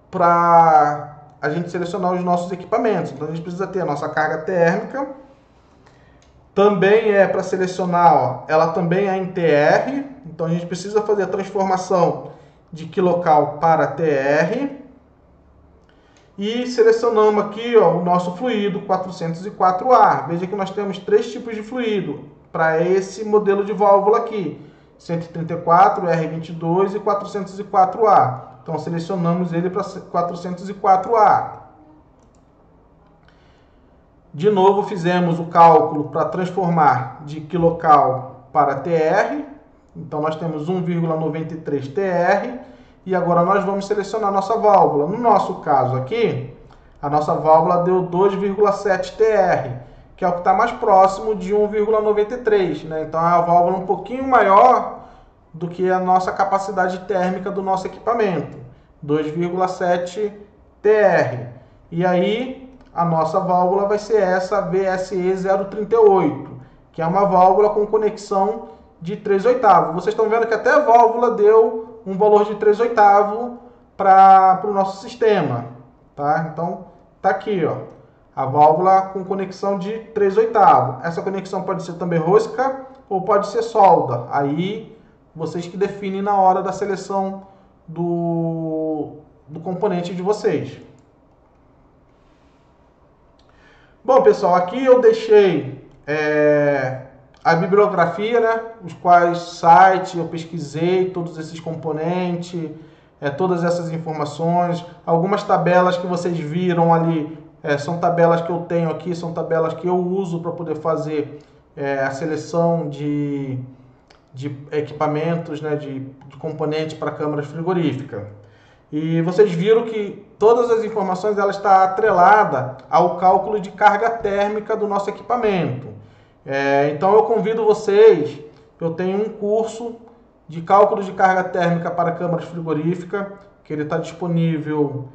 [SPEAKER 1] para a gente selecionar os nossos equipamentos. Então a gente precisa ter a nossa carga térmica. Também é para selecionar, ó, ela também é em TR. Então a gente precisa fazer a transformação de quilocal para TR. E selecionamos aqui, ó, o nosso fluido 404A. Veja que nós temos 3 tipos de fluido para esse modelo de válvula aqui. 134, R22 e 404A. Então selecionamos ele para 404A. De novo fizemos o cálculo para transformar de quilocal para TR. Então nós temos 1,93 TR. E agora nós vamos selecionar a nossa válvula. No nosso caso aqui, a nossa válvula deu 2,7 TR, que é o que está mais próximo de 1,93, né? Então é uma válvula um pouquinho maior do que a nossa capacidade térmica do nosso equipamento. 2,7 TR. E aí a nossa válvula vai ser essa VSE 038, que é uma válvula com conexão de 3/8. Vocês estão vendo que até a válvula deu um valor de 3/8 para o nosso sistema, tá? Então, tá aqui, ó, a válvula com conexão de 3/8. Essa conexão pode ser também rosca ou pode ser solda. Aí, vocês que definem na hora da seleção do componente de vocês. Bom, pessoal, aqui eu deixei a bibliografia, né? Os quais sites eu pesquisei, todos esses componentes, todas essas informações. Algumas tabelas que vocês viram ali são tabelas que eu tenho aqui, são tabelas que eu uso para poder fazer a seleção de equipamentos, né? de componentes para câmaras frigoríficas. E vocês viram que todas as informações ela está atrelada ao cálculo de carga térmica do nosso equipamento. Então eu convido vocês, eu tenho um curso de cálculo de carga térmica para câmaras frigoríficas, que ele está disponível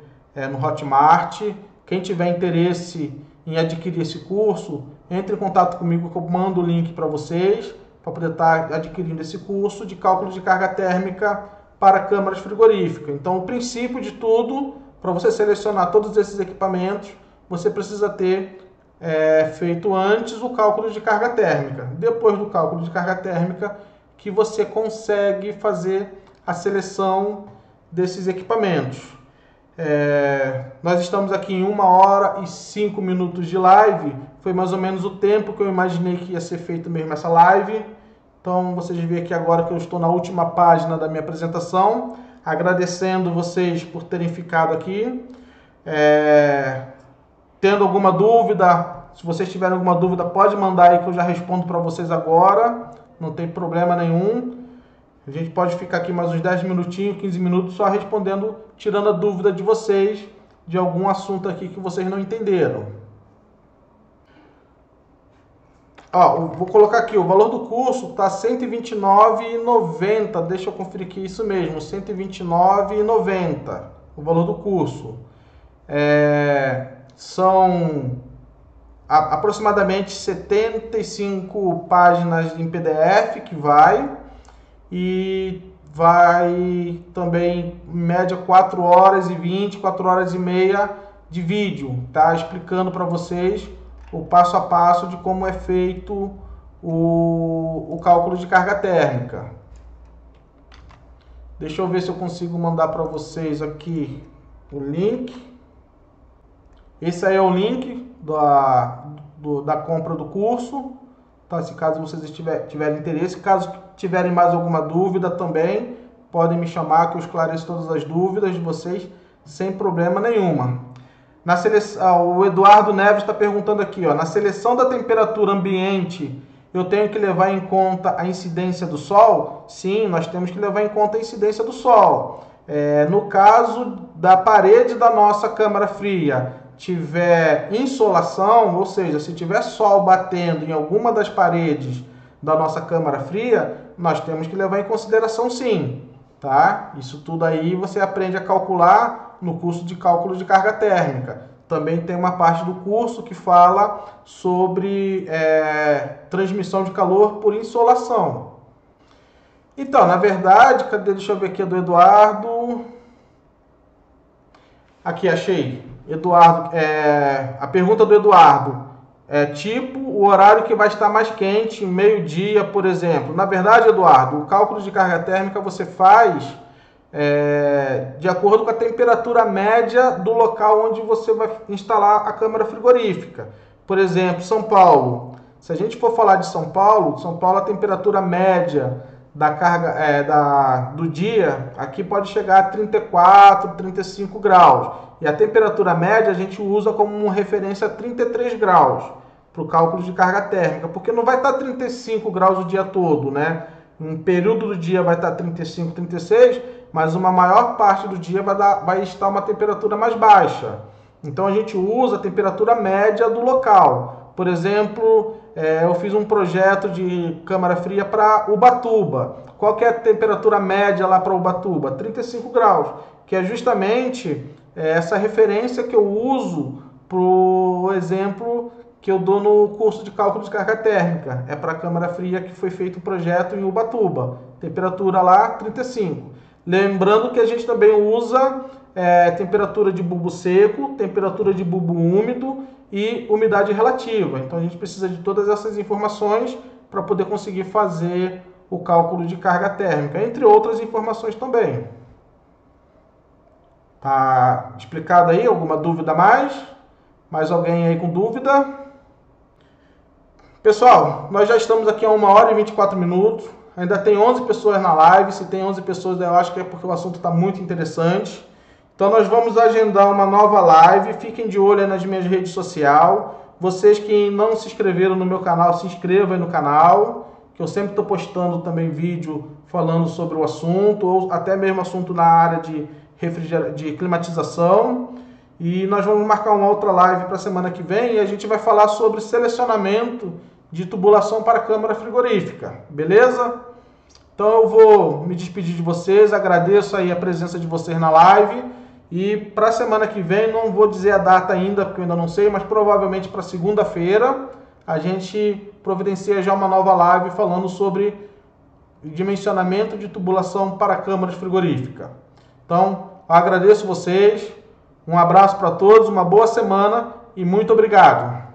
[SPEAKER 1] no Hotmart. Quem tiver interesse em adquirir esse curso, entre em contato comigo que eu mando o link para vocês, para poder estar adquirindo esse curso de cálculo de carga térmica para câmaras frigoríficas. Então o princípio de tudo, para você selecionar todos esses equipamentos, você precisa ter feito antes o cálculo de carga térmica. Depois do cálculo de carga térmica que você consegue fazer a seleção desses equipamentos. Nós estamos aqui em 1 hora e 5 minutos de live. Foi mais ou menos o tempo que eu imaginei que ia ser feito mesmo essa live. Então vocês veem aqui agora que eu estou na última página da minha apresentação. Agradecendo vocês por terem ficado aqui. Tendo alguma dúvida, se vocês tiverem alguma dúvida, pode mandar aí que eu já respondo para vocês agora. Não tem problema nenhum. A gente pode ficar aqui mais uns 10 minutinhos, 15 minutos só respondendo, tirando a dúvida de vocês de algum assunto aqui que vocês não entenderam. Vou colocar aqui, o valor do curso está R$ 129,90. Deixa eu conferir aqui, isso mesmo, R$ 129,90 o valor do curso. São aproximadamente 75 páginas em PDF que e vai também em média 4 horas e 20, 4 horas e meia de vídeo, tá? Explicando para vocês o passo a passo de como é feito o cálculo de carga térmica. Deixa eu ver se eu consigo mandar para vocês aqui o link. Esse aí é o link da compra do curso. Então, se caso vocês tiverem interesse, caso tiverem mais alguma dúvida também, podem me chamar que eu esclareço todas as dúvidas de vocês sem problema nenhuma. Na seleção, o Eduardo Neves está perguntando aqui, ó, na seleção da temperatura ambiente, eu tenho que levar em conta a incidência do sol? Sim, nós temos que levar em conta a incidência do sol. No caso da parede da nossa câmara fria, tiver insolação, ou seja, se tiver sol batendo em alguma das paredes da nossa câmara fria, nós temos que levar em consideração sim, tá? Isso tudo aí você aprende a calcular no curso de cálculo de carga térmica. Também tem uma parte do curso que fala sobre transmissão de calor por insolação. Então, na verdade, deixa eu ver aqui, do Eduardo. Aqui, achei. Eduardo, a pergunta do Eduardo é tipo o horário que vai estar mais quente, meio-dia, por exemplo. Na verdade, Eduardo, o cálculo de carga térmica você faz de acordo com a temperatura média do local onde você vai instalar a câmara frigorífica. Por exemplo, São Paulo. Se a gente for falar de São Paulo, a temperatura média da carga do dia aqui pode chegar a 34, 35 graus. E a temperatura média a gente usa como referência 33 graus para o cálculo de carga térmica, porque não vai estar 35 graus o dia todo, né? Um período do dia vai estar 35, 36, mas uma maior parte do dia vai estar uma temperatura mais baixa. Então a gente usa a temperatura média do local. Por exemplo, eu fiz um projeto de câmara fria para Ubatuba. Qual que é a temperatura média lá para Ubatuba? 35 graus, que é justamente essa referência que eu uso para o exemplo que eu dou no curso de cálculo de carga térmica. É para a câmara fria que foi feito o projeto em Ubatuba. Temperatura lá, 35. Lembrando que a gente também usa temperatura de bulbo seco, temperatura de bulbo úmido e umidade relativa. Então a gente precisa de todas essas informações para poder conseguir fazer o cálculo de carga térmica, entre outras informações também. Tá explicado aí? Alguma dúvida mais? Mais alguém aí com dúvida? Pessoal, nós já estamos aqui a 1 hora e 24 minutos. Ainda tem 11 pessoas na live. Se tem 11 pessoas, eu acho que é porque o assunto está muito interessante. Então nós vamos agendar uma nova live. Fiquem de olho aí nas minhas redes sociais. Vocês que não se inscreveram no meu canal, se inscrevam aí no canal, que eu sempre estou postando também vídeo falando sobre o assunto, ou até mesmo assunto na área de climatização. E nós vamos marcar uma outra live para a semana que vem e a gente vai falar sobre selecionamento de tubulação para câmara frigorífica, beleza? Então eu vou me despedir de vocês, agradeço aí a presença de vocês na live e para a semana que vem, não vou dizer a data ainda, porque eu ainda não sei, mas provavelmente para segunda-feira a gente providencia já uma nova live falando sobre dimensionamento de tubulação para câmaras frigoríficas. Então, eu agradeço vocês, um abraço para todos, uma boa semana e muito obrigado.